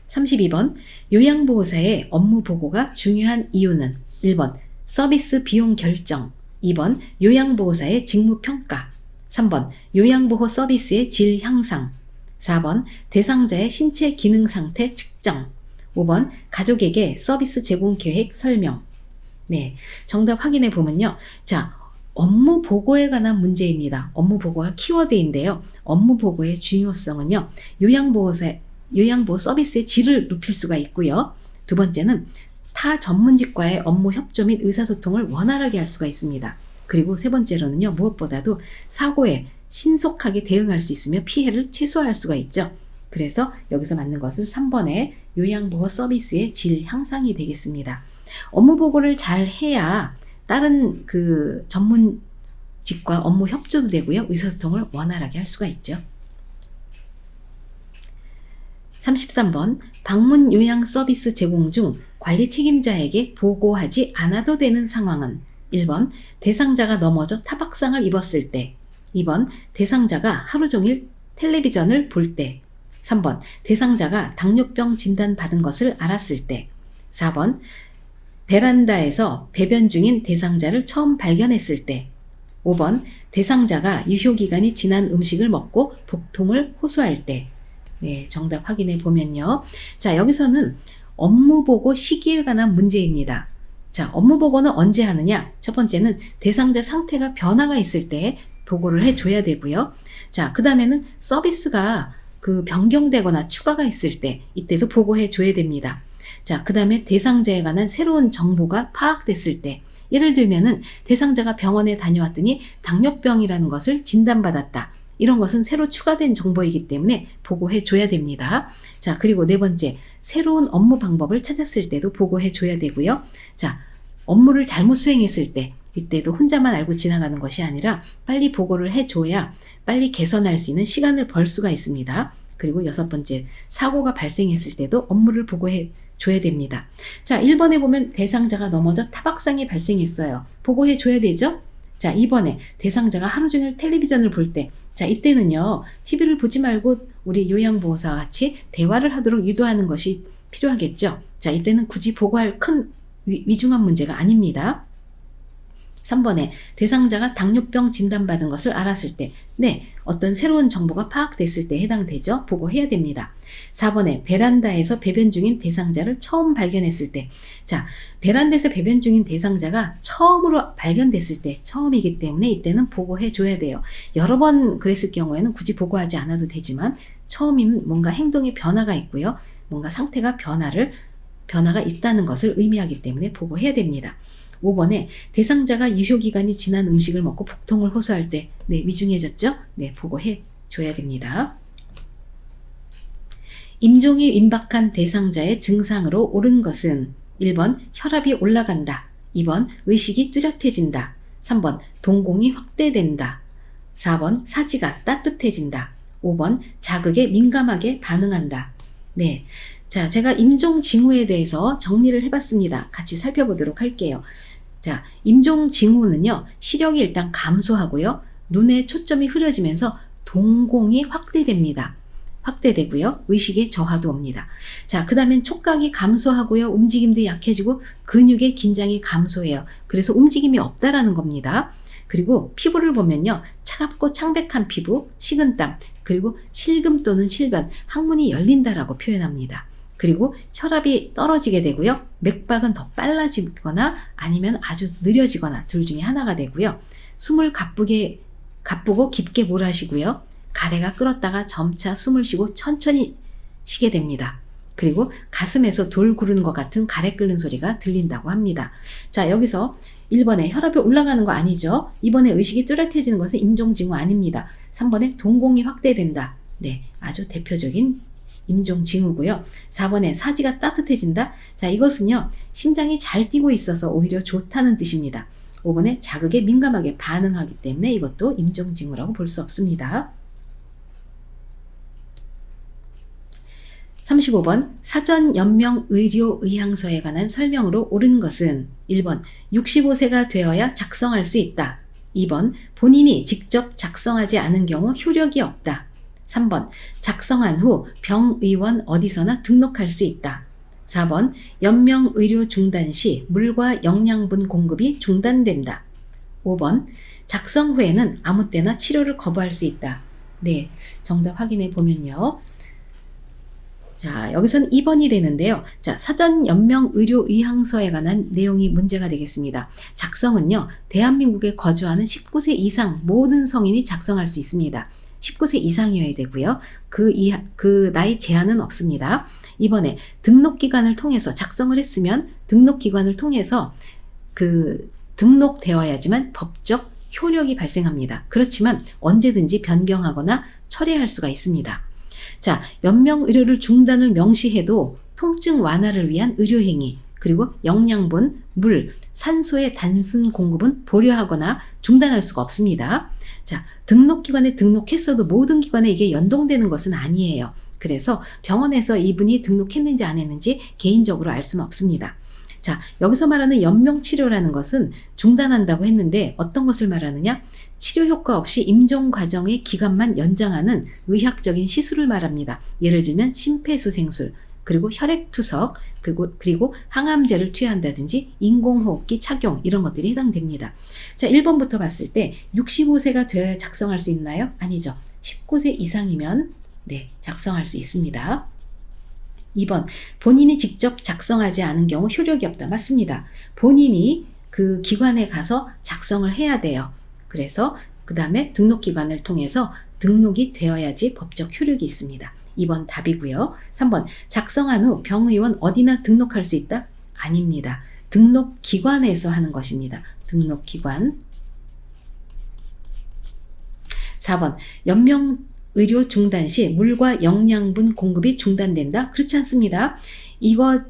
32번 요양보호사의 업무 보고가 중요한 이유는 1번 서비스 비용 결정, 2번 요양보호사의 직무평가, 3번 요양보호 서비스의 질 향상, 4번 대상자의 신체 기능 상태 측정, 5번 가족에게 서비스 제공 계획 설명. 네, 정답 확인해 보면요. 자, 업무 보고에 관한 문제입니다. 업무 보고가 키워드인데요. 업무 보고의 중요성은요. 요양보호 서비스의 질을 높일 수가 있고요. 두 번째는 타 전문직과의 업무 협조 및 의사소통을 원활하게 할 수가 있습니다. 그리고 세 번째로는요. 무엇보다도 사고에 신속하게 대응할 수 있으며 피해를 최소화할 수가 있죠. 그래서 여기서 맞는 것은 3번의 요양보호 서비스의 질 향상이 되겠습니다. 업무 보고를 잘 해야 다른 그 전문직과 업무 협조도 되고요. 의사소통을 원활하게 할 수가 있죠. 33번 방문 요양 서비스 제공 중 관리 책임자에게 보고하지 않아도 되는 상황은 1번 대상자가 넘어져 타박상을 입었을 때, 2번 대상자가 하루 종일 텔레비전을 볼 때, 3번 대상자가 당뇨병 진단 받은 것을 알았을 때, 4번 베란다에서 배변 중인 대상자를 처음 발견했을 때, 5번 대상자가 유효기간이 지난 음식을 먹고 복통을 호소할 때. 네, 정답 확인해 보면요. 자, 여기서는 업무 보고 시기에 관한 문제입니다. 자, 업무 보고는 언제 하느냐? 첫 번째는 대상자 상태가 변화가 있을 때 보고를 해줘야 되고요. 자, 그 다음에는 서비스가 그 변경되거나 추가가 있을 때 이때도 보고해 줘야 됩니다. 자, 그 다음에 대상자에 관한 새로운 정보가 파악됐을 때, 예를 들면은 대상자가 병원에 다녀왔더니 당뇨병이라는 것을 진단받았다. 이런 것은 새로 추가된 정보이기 때문에 보고해 줘야 됩니다. 자, 그리고 네 번째, 새로운 업무 방법을 찾았을 때도 보고해 줘야 되고요. 자, 업무를 잘못 수행했을 때, 이때도 혼자만 알고 지나가는 것이 아니라 빨리 보고를 해줘야 빨리 개선할 수 있는 시간을 벌 수가 있습니다. 그리고 여섯 번째, 사고가 발생했을 때도 업무를 보고해 줘야 됩니다. 자, 1번에 보면 대상자가 넘어져 타박상이 발생했어요. 보고해 줘야 되죠? 자, 2번에 대상자가 하루 종일 텔레비전을 볼 때, 자, 이때는요, TV를 보지 말고 우리 요양보호사와 같이 대화를 하도록 유도하는 것이 필요하겠죠. 자, 이때는 굳이 보고할 큰 위중한 문제가 아닙니다. 3번에 대상자가 당뇨병 진단받은 것을 알았을 때, 네, 어떤 새로운 정보가 파악됐을 때 해당되죠. 보고해야 됩니다. 4번에 베란다에서 배변 중인 대상자를 처음 발견했을 때, 자, 베란다에서 배변 중인 대상자가 처음으로 발견됐을 때, 처음이기 때문에 이때는 보고해 줘야 돼요. 여러 번 그랬을 경우에는 굳이 보고하지 않아도 되지만, 처음이면 뭔가 행동에 변화가 있고요. 뭔가 상태가 변화가 있다는 것을 의미하기 때문에 보고해야 됩니다. 5번에 대상자가 유효기간이 지난 음식을 먹고 복통을 호소할 때, 네, 위중해졌죠? 네, 보고해 줘야 됩니다. 임종이 임박한 대상자의 증상으로 옳은 것은 1번 혈압이 올라간다, 2번 의식이 뚜렷해진다, 3번 동공이 확대된다, 4번 사지가 따뜻해진다, 5번 자극에 민감하게 반응한다. 네, 자, 제가 임종징후에 대해서 정리를 해봤습니다. 같이 살펴보도록 할게요. 자, 임종징후는요, 시력이 일단 감소하고요, 눈의 초점이 흐려지면서 동공이 확대됩니다. 확대되고요, 의식의 저하도 옵니다. 자, 그 다음엔 촉각이 감소하고요, 움직임도 약해지고 근육의 긴장이 감소해요. 그래서 움직임이 없다라는 겁니다. 그리고 피부를 보면요, 차갑고 창백한 피부, 식은땀, 그리고 실금 또는 실변, 항문이 열린다라고 표현합니다. 그리고 혈압이 떨어지게 되고요, 맥박은 더 빨라지거나 아니면 아주 느려지거나 둘 중에 하나가 되고요, 숨을 가쁘고 깊게 몰아쉬고요, 가래가 끓었다가 점차 숨을 쉬고 천천히 쉬게 됩니다. 그리고 가슴에서 돌 구르는 것 같은 가래 끓는 소리가 들린다고 합니다. 자, 여기서 1번에 혈압이 올라가는 거 아니죠? 2번에 의식이 뚜렷해지는 것은 임종징후 아닙니다. 3번에 동공이 확대된다. 네, 아주 대표적인 임종징후고요. 4번에 사지가 따뜻해진다. 자, 이것은요, 심장이 잘 뛰고 있어서 오히려 좋다는 뜻입니다. 5번에 자극에 민감하게 반응하기 때문에 이것도 임종징후라고 볼 수 없습니다. 35번 사전연명의료의향서에 관한 설명으로 옳은 것은 1번 65세가 되어야 작성할 수 있다. 2번 본인이 직접 작성하지 않은 경우 효력이 없다. 3번 작성한 후 병의원 어디서나 등록할 수 있다. 4번 연명의료 중단 시 물과 영양분 공급이 중단된다. 5번 작성 후에는 아무 때나 치료를 거부할 수 있다. 네, 정답 확인해 보면요. 자, 여기서는 2번이 되는데요. 자, 사전연명의료의향서에 관한 내용이 문제가 되겠습니다. 작성은요, 대한민국에 거주하는 19세 이상 모든 성인이 작성할 수 있습니다. 19세 이상이어야 되고요. 그 나이 제한은 없습니다. 이번에 등록기관을 통해서 작성을 했으면 등록기관을 통해서 등록되어야지만 법적 효력이 발생합니다. 그렇지만 언제든지 변경하거나 철회할 수가 있습니다. 자, 연명의료를 중단을 명시해도 통증 완화를 위한 의료행위, 그리고 영양분, 물, 산소의 단순 공급은 보류하거나 중단할 수가 없습니다. 자, 등록기관에 등록했어도 모든 기관에 이게 연동되는 것은 아니에요. 그래서 병원에서 이분이 등록했는지 안 했는지 개인적으로 알 수는 없습니다. 자, 여기서 말하는 연명치료라는 것은 중단한다고 했는데 어떤 것을 말하느냐? 치료 효과 없이 임종 과정의 기간만 연장하는 의학적인 시술을 말합니다. 예를 들면 심폐소생술, 그리고 혈액투석, 그리고 항암제를 투여한다든지 인공호흡기 착용, 이런 것들이 해당됩니다. 자, 1번부터 봤을 때 65세가 되어야 작성할 수 있나요? 아니죠. 19세 이상이면 네, 작성할 수 있습니다. 2번, 본인이 직접 작성하지 않은 경우 효력이 없다. 맞습니다. 본인이 그 기관에 가서 작성을 해야 돼요. 그래서 그 다음에 등록기관을 통해서 등록이 되어야지 법적 효력이 있습니다. 2번 답이고요. 3번, 작성한 후 병의원 어디나 등록할 수 있다? 아닙니다. 등록기관에서 하는 것입니다. 등록기관. 4번, 연명의료 중단 시 물과 영양분 공급이 중단된다? 그렇지 않습니다. 이거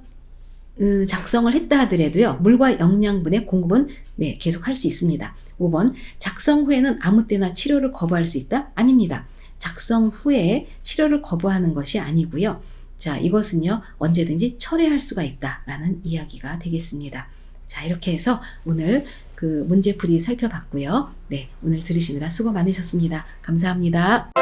작성을 했다 하더라도요, 물과 영양분의 공급은 네, 계속 할 수 있습니다. 5번, 작성 후에는 아무 때나 치료를 거부할 수 있다? 아닙니다. 작성 후에 치료를 거부하는 것이 아니고요. 자, 이것은요, 언제든지 철회할 수가 있다라는 이야기가 되겠습니다. 자, 이렇게 해서 오늘 문제풀이 살펴봤고요. 네, 오늘 들으시느라 수고 많으셨습니다. 감사합니다.